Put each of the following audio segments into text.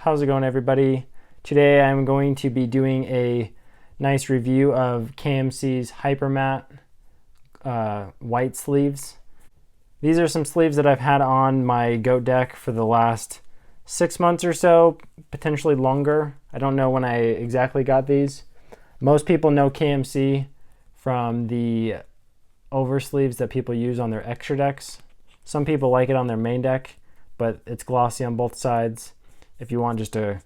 How's it going, everybody? Today I'm going to be doing a nice review of KMC's Hypermatte white sleeves. These are some sleeves that I've had on my goat deck for the last 6 months or so, potentially longer. I don't know when I exactly got these. Most people know KMC from the oversleeves that people use on their extra decks. Some people like it on their main deck, but it's glossy on both sides. If you want just a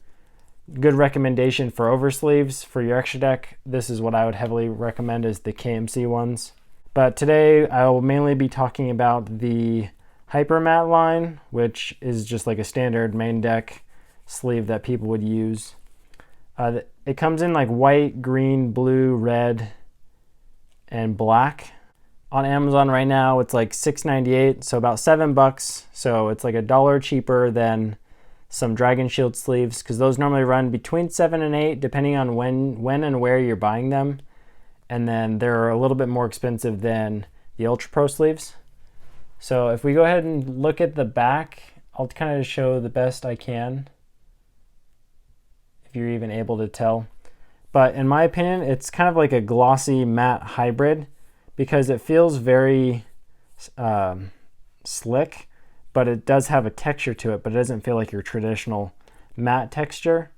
good recommendation for oversleeves for your extra deck, this is what I would heavily recommend, is the KMC ones. But today I will mainly be talking about the Hypermatte line, which is just like a standard main deck sleeve that people would use. It comes in like white, green, blue, red, and black. On Amazon right now it's like $6.98, so about $7. So it's like $1 cheaper than some Dragon Shield sleeves, because those normally run between $7 and $8 depending on when and where you're buying them. And then they're a little bit more expensive than the Ultra Pro sleeves. So if we go ahead and look at the back, I'll kind of show the best I can, if you're even able to tell. But in my opinion, it's kind of like a glossy matte hybrid, because it feels very slick, but it does have a texture to it, but it doesn't feel like your traditional matte texture.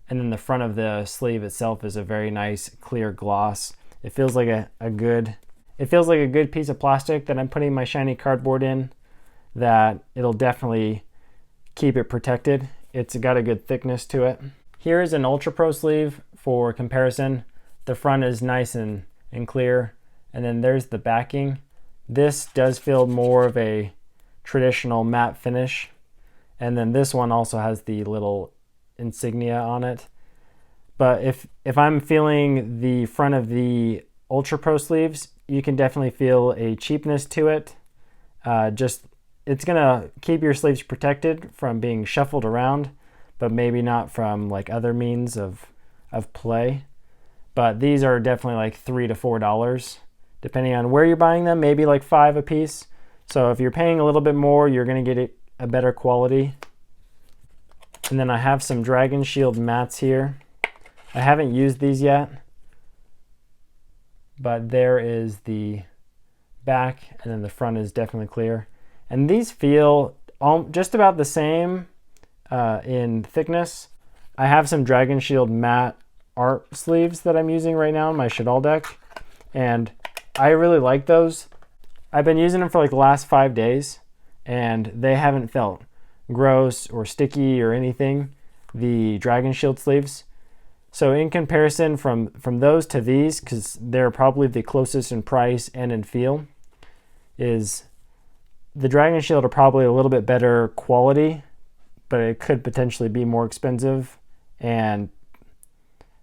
And then the front of the sleeve itself is a very nice clear gloss. It feels like a good piece of plastic that I'm putting my shiny cardboard in, that it'll definitely keep it protected. It's got a good thickness to it. Here is an Ultra Pro sleeve for comparison. The front is nice and clear, and then there's the backing. This does feel more of a traditional matte finish, and then this one also has the little insignia on it. But if I'm feeling the front of the Ultra Pro sleeves, you can definitely feel a cheapness to it. It's gonna keep your sleeves protected from being shuffled around, but maybe not from like other means of play. But these are definitely like $3 to $4 depending on where you're buying them, maybe like $5 a piece. So if you're paying a little bit more, you're gonna get a better quality. And then I have some Dragon Shield mattes here. I haven't used these yet, but there is the back, and then the front is definitely clear. And these feel just about the same in thickness. I have some Dragon Shield matte art sleeves that I'm using right now in my Shadal deck, and I really like those. I've been using them for like the last 5 days, and they haven't felt gross or sticky or anything, the Dragon Shield sleeves. So in comparison from those to these, because they're probably the closest in price and in feel, is the Dragon Shield are probably a little bit better quality, but it could potentially be more expensive.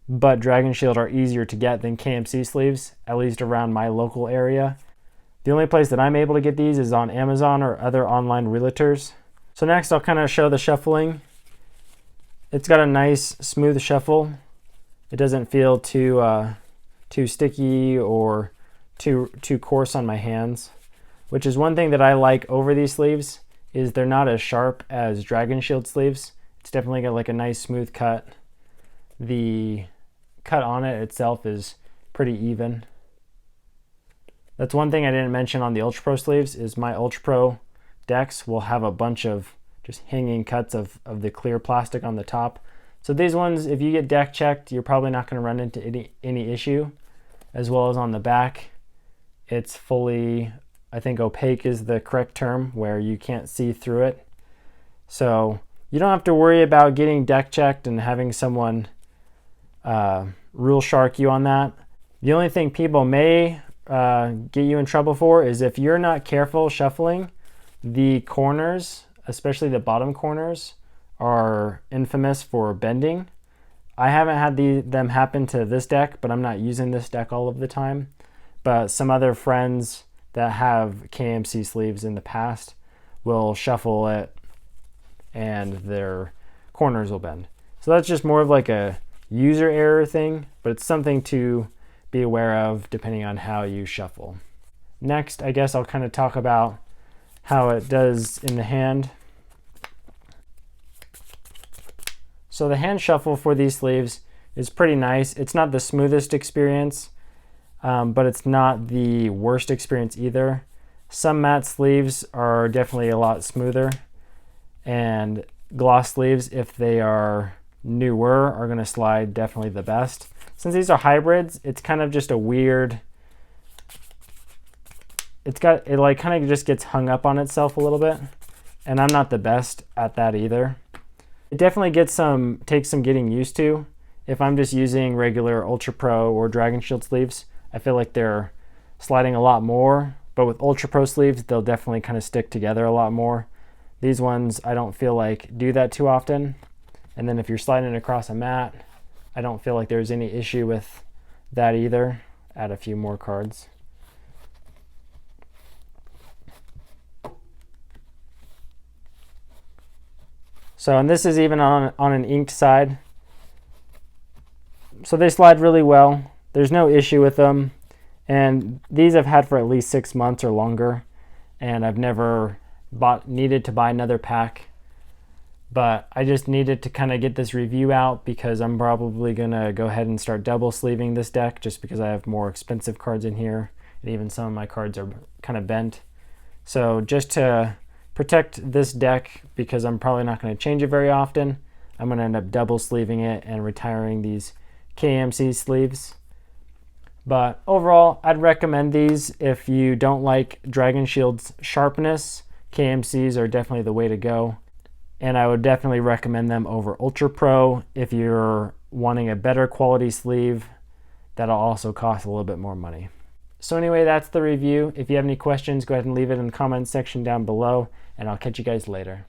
But Dragon Shield are easier to get than KMC sleeves, at least around my local area. The only place that I'm able to get these is on Amazon or other online realtors. So next I'll kind of show the shuffling. It's got a nice smooth shuffle. It doesn't feel too sticky or too coarse on my hands, which is one thing that I like over these sleeves, is they're not as sharp as Dragon Shield sleeves. It's definitely got like a nice smooth cut. The cut on it itself is pretty even. That's one thing I didn't mention on the Ultra Pro sleeves, is my Ultra Pro decks will have a bunch of just hanging cuts of the clear plastic on the top. So these ones, if you get deck checked, you're probably not going to run into any issue. As well as on the back, it's fully, I think opaque is the correct term, where you can't see through it. So you don't have to worry about getting deck checked and having someone rule shark you on that. The only thing people may get you in trouble for is if you're not careful shuffling. The corners, especially the bottom corners, are infamous for bending. I haven't had them happen to this deck, but I'm not using this deck all of the time. But some other friends that have KMC sleeves in the past will shuffle it and their corners will bend. So that's just more of like a user error thing, but it's something to be aware of depending on how you shuffle. Next, I guess I'll kind of talk about how it does in the hand. So the hand shuffle for these sleeves is pretty nice. It's not the smoothest experience, but it's not the worst experience either. Some matte sleeves are definitely a lot smoother, and gloss sleeves, if they are newer, are going to slide definitely the best. Since these are hybrids, it's kind of just a weird, it like kind of just gets hung up on itself a little bit, and I'm not the best at that either. It definitely takes some getting used to. If I'm just using regular Ultra Pro or Dragon Shield sleeves, I feel like they're sliding a lot more, but with Ultra Pro sleeves, they'll definitely kind of stick together a lot more. These ones, I don't feel like do that too often. And then if you're sliding across a mat, I don't feel like there's any issue with that either. Add a few more cards. So, and this is even on an inked side. So they slide really well. There's no issue with them. And these I've had for at least 6 months or longer. And I've never needed to buy another pack. But I just needed to kind of get this review out because I'm probably going to go ahead and start double sleeving this deck just because I have more expensive cards in here. And even some of my cards are kind of bent. So just to protect this deck, because I'm probably not going to change it very often, I'm going to end up double sleeving it and retiring these KMC sleeves. But overall, I'd recommend these if you don't like Dragon Shield's sharpness. KMCs are definitely the way to go. And I would definitely recommend them over Ultra Pro if you're wanting a better quality sleeve that'll also cost a little bit more money. So anyway, that's the review. If you have any questions, go ahead and leave it in the comments section down below, and I'll catch you guys later.